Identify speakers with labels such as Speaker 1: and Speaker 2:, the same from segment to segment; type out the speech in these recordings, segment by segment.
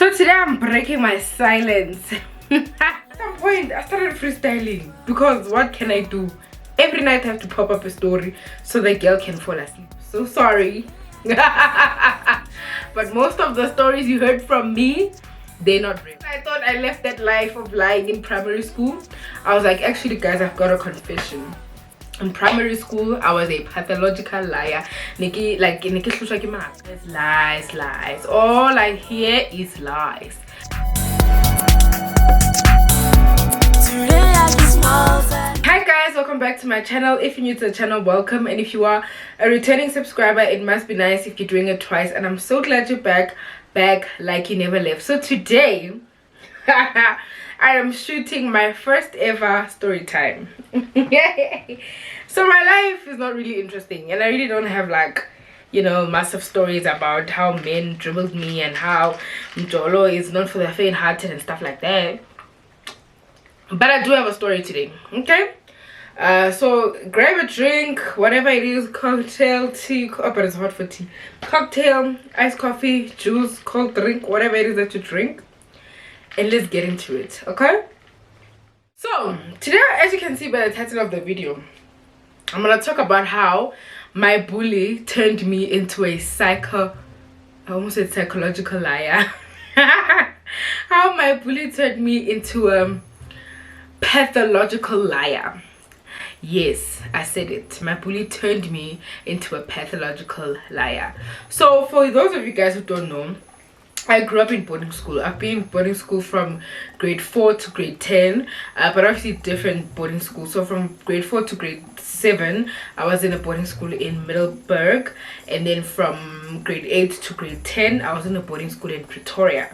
Speaker 1: So today I'm breaking my silence. At some point I started freestyling because what can I do? Every night I have to pop up a story so the girl can fall asleep. So sorry. But most of the stories you heard from me, they're not real. I thought I left that life of lying in primary school. I was like, actually guys, I've got a confession. In primary school, I was a pathological liar. Lies, lies. All I hear is lies. Hi guys, welcome back to my channel. If you're new to the channel, welcome, and if you are a returning subscriber, it must be nice if you're doing it twice, and I'm so glad you're back like you never left. So today I am shooting my first ever story time. So my life is not really interesting, and I really don't have like, you know, massive stories about how men dribbled me and how Njolo is known for the faint-hearted and stuff like that. But I do have a story today, okay? So grab a drink, whatever it is, cocktail, tea, oh, but it's hot for tea. Cocktail, iced coffee, juice, cold drink, whatever it is that you drink, and let's get into it, okay? So today, as you can see by the title of the video, I'm gonna talk about how my bully turned me into a I almost said psychological liar. How my bully turned me into a pathological liar. Yes, I said it. My bully turned me into a pathological liar. So for those of you guys who don't know, I grew up in boarding school. I've been in boarding school from grade 4 to grade 10, but obviously different boarding school. So from grade 4 to grade 7, I was in a boarding school in Middleburg, and then from grade 8 to grade 10, I was in a boarding school in Pretoria.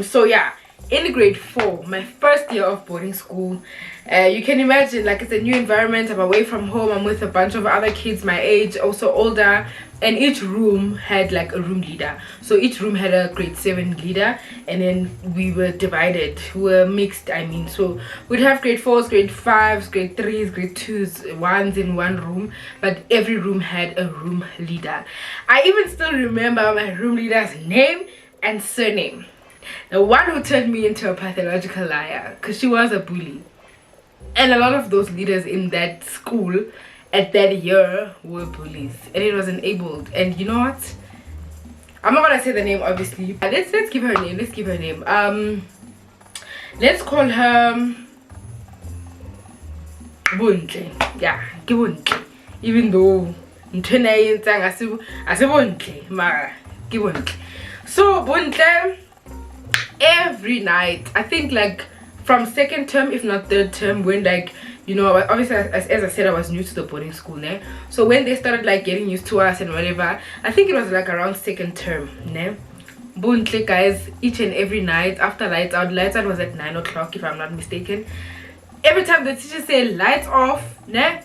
Speaker 1: So yeah, in grade 4, my first year of boarding school, you can imagine, like, it's a new environment. I'm away from home. I'm with a bunch of other kids my age, also older, and each room had like a room leader. So each room had a grade 7 leader, and then we were divided, we were mixed, I mean. So we'd have grade 4s, grade 5s, grade 3s, grade 2s, 1s in one room, but every room had a room leader. I even still remember my room leader's name and surname, the one who turned me into a pathological liar, because she was a bully. And a lot of those leaders in that school at that year were bullies, and it was enabled. And you know what, I'm not gonna say the name obviously, but let's give her a name. Let's give her a name. Let's call her Buntle. Yeah, Buntle. Even though so Buntle, every night, I think like from second term, if not third term, when, like, you know, obviously as I said, I was new to the boarding school, ne? So when they started like getting used to us and whatever, I think it was like around second term, ne? Buntle, guys, each and every night after lights out was at 9 o'clock if I'm not mistaken. Every time the teacher said lights off, ne,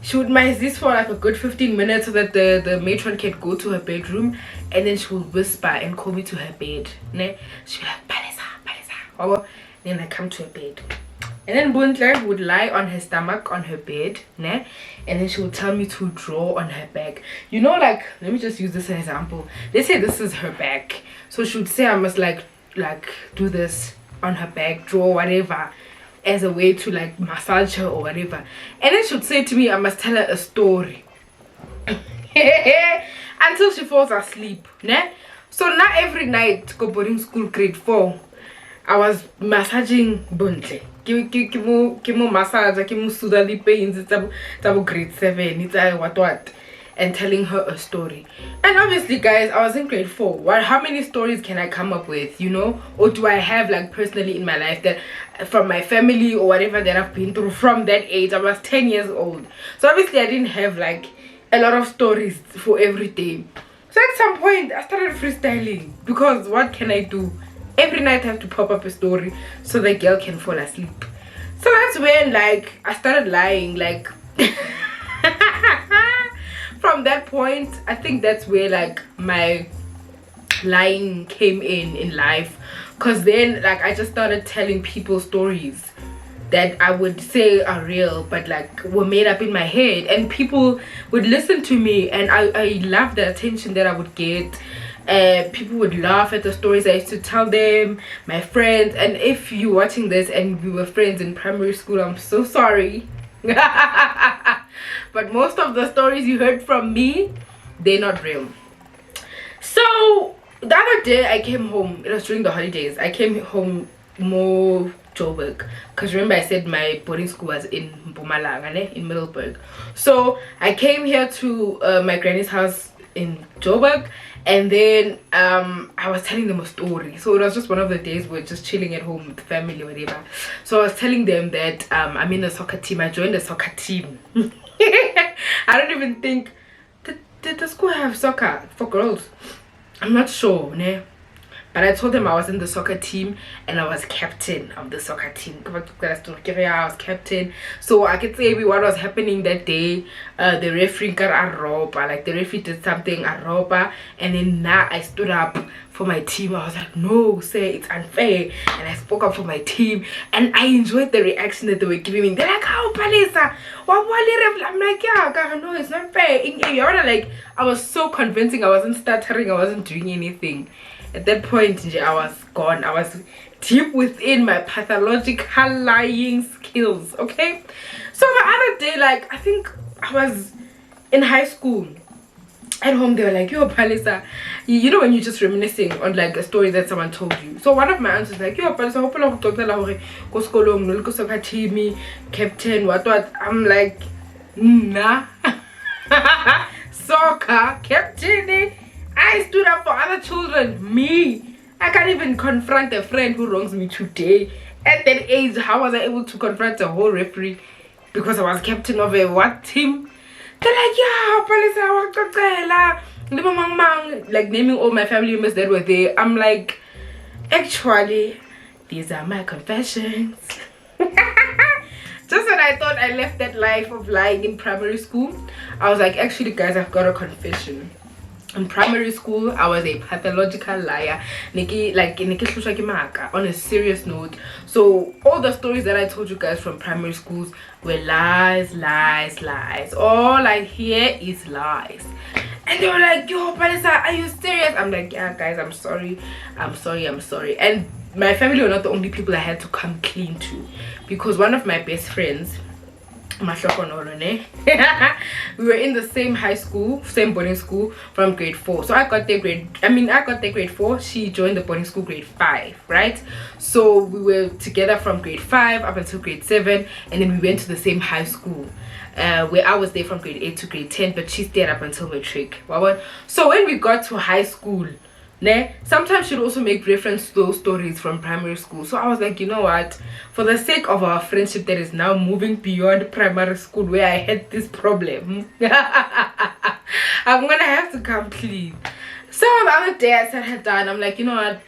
Speaker 1: she would miss this for like a good 15 minutes so that the matron can go to her bedroom, and then she would whisper and call me to her bed, ne? She'd be like, Palesa, Palesa. Then I come to her bed, and then Buntle would lie on her stomach on her bed, ne? And then she would tell me to draw on her back. You know, like, let me just use this as an example. Let's say this is her back, so she would say I must like do this on her back, draw whatever, as a way to like massage her or whatever. And then she would say to me I must tell her a story until she falls asleep, ne? So now every night go boarding school grade 4, I was massaging Buntle. Kimo massage, kimo suda li pains, it's grade 7, it's what, and telling her a story. And obviously, guys, I was in grade 4. How many stories can I come up with, you know? Or do I have like personally in my life that from my family or whatever that I've been through from that age? I was 10 years old. So obviously I didn't have like a lot of stories for every day. So at some point I started freestyling, because what can I do? Every night I have to pop up a story so the girl can fall asleep. So that's when like I started lying, like from that point, I think that's where like my lying came in life, because then like I just started telling people stories that I would say are real but like were made up in my head, and people would listen to me, and I loved the attention that I would get. People would laugh at the stories I used to tell them, my friends. And if you're watching this and we were friends in primary school, I'm so sorry. But most of the stories you heard from me, they're not real. So the other day I came home, it was during the holidays. I came home more Joburg, because remember I said my boarding school was in Mpumalanga, in Middleburg. So I came here to my granny's house in Joburg, and then I was telling them a story. So it was just one of the days we're just chilling at home with family or whatever. So I was telling them that I'm in a soccer team. I joined a soccer team. I don't even think did the school have soccer for girls. I'm not sure, ne? But I told them I was in the soccer team and I was captain of the soccer team. I was captain. So I could say what was happening that day. The referee got a rope. Like the referee did something, a rope. And then now I stood up for my team. I was like, no, say it's unfair. And I spoke up for my team. And I enjoyed the reaction that they were giving me. They're like, how Palesa? I'm like, yeah, no, it's not fair. Like, I was so convincing. I wasn't stuttering. I wasn't doing anything. At that point, I was gone. I was deep within my pathological lying skills. Okay, so the other day, like I think I was in high school. At home, they were like, "Yo, Palesa," you know when you're just reminiscing on like a story that someone told you. So one of my aunts was like, "Yo, Palesa, hope you talk to la go school, no go soccer team, captain, what." I'm like, nah, soccer captain. I stood up for other children. Me, I can't even confront a friend who wrongs me today. At that age, how was I able to confront a whole referee because I was captain of a what team? They're like, yeah, Palesa, like naming all my family members that were there. I'm like, actually, these are my confessions. Just when I thought I left that life of lying in primary school, I was like, actually, guys, I've got a confession. In primary school, I was a pathological liar. On a serious note. So all the stories that I told you guys from primary schools were lies, lies, lies. All I hear is lies. And they were like, yo, Palesa, are you serious? I'm like, yeah, guys, I'm sorry. I'm sorry. And my family were not the only people I had to come clean to, because one of my best friends, we were in the same high school, same boarding school from grade 4. So I got there grade 4. She joined the boarding school grade 5, right? So we were together from grade 5 up until grade 7, and then we went to the same high school, where I was there from grade 8 to grade 10, but she stayed up until matric. So when we got to high school, sometimes she'd also make reference to those stories from primary school. So I was like, you know what, for the sake of our friendship that is now moving beyond primary school, where I had this problem, I'm gonna have to come clean. So the other day I sat her down. I'm like, you know what,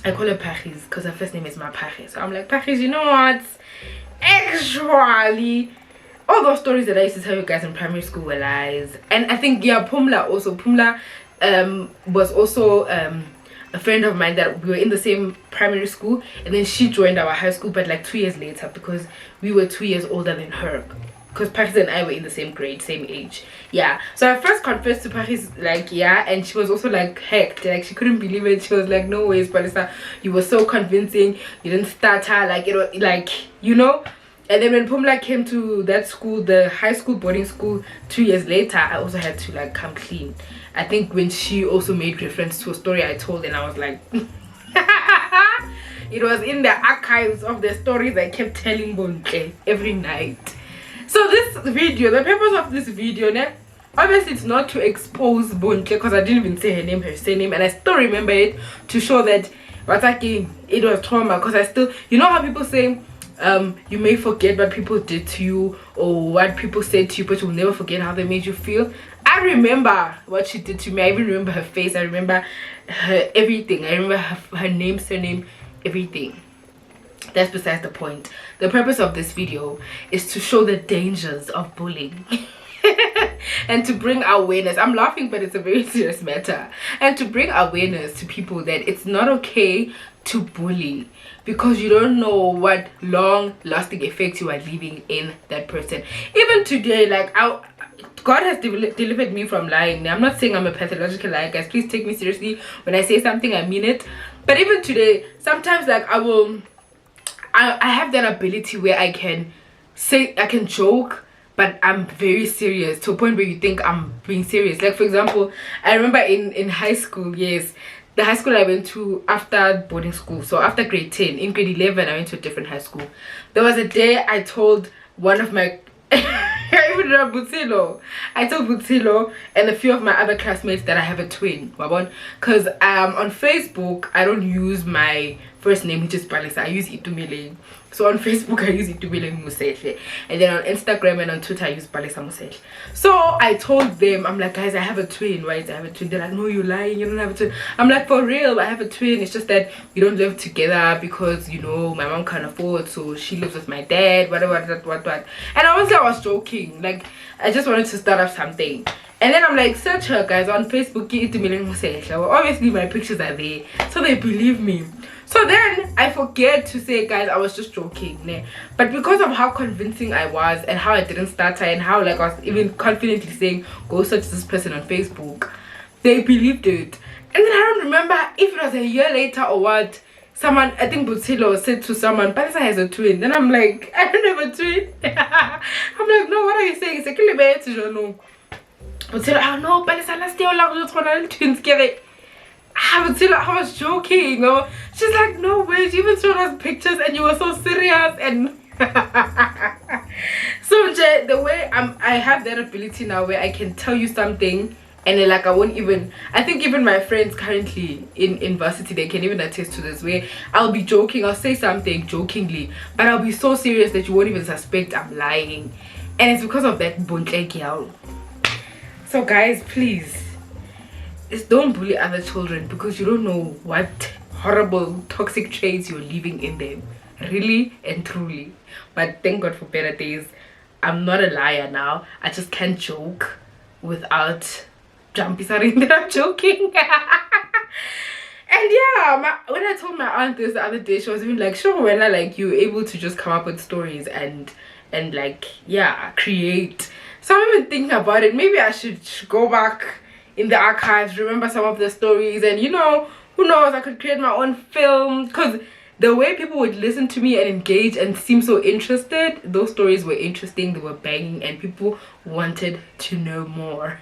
Speaker 1: I call her Paris because her first name is my Paris. So I'm like, Paris, you know what, actually all those stories that I used to tell you guys in primary school were lies. And I think, yeah, Pumla was also a friend of mine that we were in the same primary school, and then she joined our high school, but like 2 years later, because we were 2 years older than her, because Paris and I were in the same grade, same age. Yeah, so I first confessed to Paris, like, yeah, and she was also like hecked, like she couldn't believe it. She was like, no ways, Palesa, you were so convincing, you didn't stutter, like it was like, you know. And then when Pumla came to that school, the high school boarding school, 2 years later, I also had to like come clean. I think when she also made reference to a story I told, and I was like, it was in the archives of the stories I kept telling Bonke every night. So this video, the purpose of this video, obviously it's not to expose Bonke, because I didn't even say her name, her surname, and I still remember it, to show that it was trauma. Because I still, you know how people say, you may forget what people did to you or what people said to you, but you'll never forget how they made you feel. I remember what she did to me. I even remember her face. I remember her everything. I remember her name, surname, everything. That's besides the point. The purpose of this video is to show the dangers of bullying. And to bring awareness. I'm laughing, but it's a very serious matter. And to bring awareness to people that it's not okay to bully, because you don't know what long lasting effects you are leaving in that person. Even today, like God has delivered me from lying. I'm not saying I'm a pathological liar, guys. Please take me seriously. When I say something, I mean it. But even today, sometimes like I have that ability where I can joke, but I'm very serious to a point where you think I'm being serious. Like for example, I remember in high school, yes, the high school I went to after boarding school. So after grade 10, in grade 11, I went to a different high school. There was a day I told one of my I even remember Butsilo. I told Butsilo and a few of my other classmates that I have a twin. Because on Facebook, I don't use my first name, which is Palesa. I use Itumile. So on Facebook, I use Itumile Mosehle. And then on Instagram and on Twitter, I use Palesa Mosehle. So I told them, I'm like, guys, I have a twin, right? I have a twin. They're like, no, you're lying. You don't have a twin. I'm like, for real, I have a twin. It's just that we don't live together because, you know, my mom can't afford. So she lives with my dad, whatever. And obviously, I was joking. Like, I just wanted to start up something. And then I'm like, search her, guys, on Facebook. Well, obviously, my pictures are there. So they believe me. So then I forget to say, guys, I was just joking. Ne? But because of how convincing I was and how I didn't stutter and how like I was even confidently saying, go search this person on Facebook, they believed it. And then I don't remember if it was a year later or what. Someone, I think Butsilo said to someone, Palesa has a twin. Then I'm like, I don't have a twin. I'm like, no, what are you saying? It's a no. Butsilo, oh no, Palesa, let's stay along twins together. I was joking. Oh, she's like, no way, you even showed us pictures and you were so serious. And so the way I have that ability now where I can tell you something and then, like, I won't even, I think even my friends currently in university, they can even attest to this, where I'll be joking, I'll say something jokingly, but I'll be so serious that you won't even suspect I'm lying. And it's because of that bontle girl. So guys, please, just don't bully other children because you don't know what horrible toxic traits you're leaving in them, really and truly. But thank God for better days. I'm not a liar now. I just can't joke without jumping that I'm joking. And yeah, when I told my aunt this the other day, she was even like, sure, when I like you able to just come up with stories and like, yeah, create. So I'm even thinking about it. Maybe I should go back in the archives, remember some of the stories, and you know, who knows, I could create my own film. Because the way people would listen to me and engage and seem so interested, those stories were interesting, they were banging, and people wanted to know more.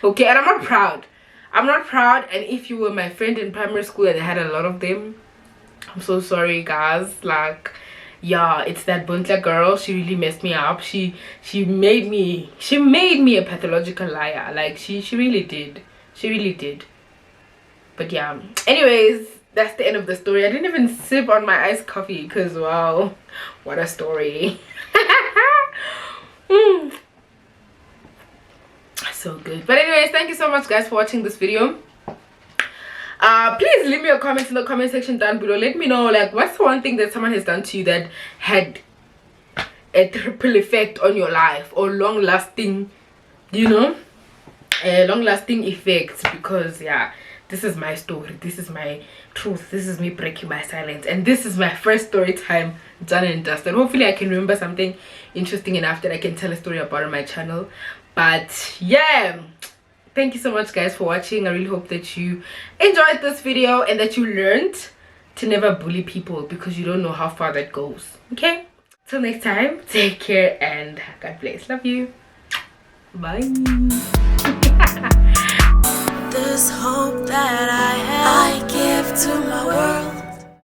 Speaker 1: Okay, and I'm not proud. And if you were my friend in primary school and I had a lot of them, I'm so sorry, guys. Like, yeah, it's that Buntla girl. She really messed me up. She made me a pathological liar. Like, she really did. But yeah, anyways, that's the end of the story. I didn't even sip on my iced coffee because wow, what a story. So good. But anyways, thank you so much, guys, for watching this video. Please leave me a comment in the comment section down below. Let me know, like, what's the one thing that someone has done to you that had a triple effect on your life, or long lasting, you know, long lasting effects. Because yeah, this is my story, this is my truth, this is me breaking my silence, and this is my first story time done and dusted. Hopefully I can remember something interesting enough that I can tell a story about on my channel. But yeah, thank you so much, guys, for watching. I really hope that you enjoyed this video and that you learned to never bully people, because you don't know how far that goes. Okay, till next time, take care and God bless. Love you. Bye.
Speaker 2: This hope that I have, I give to my world.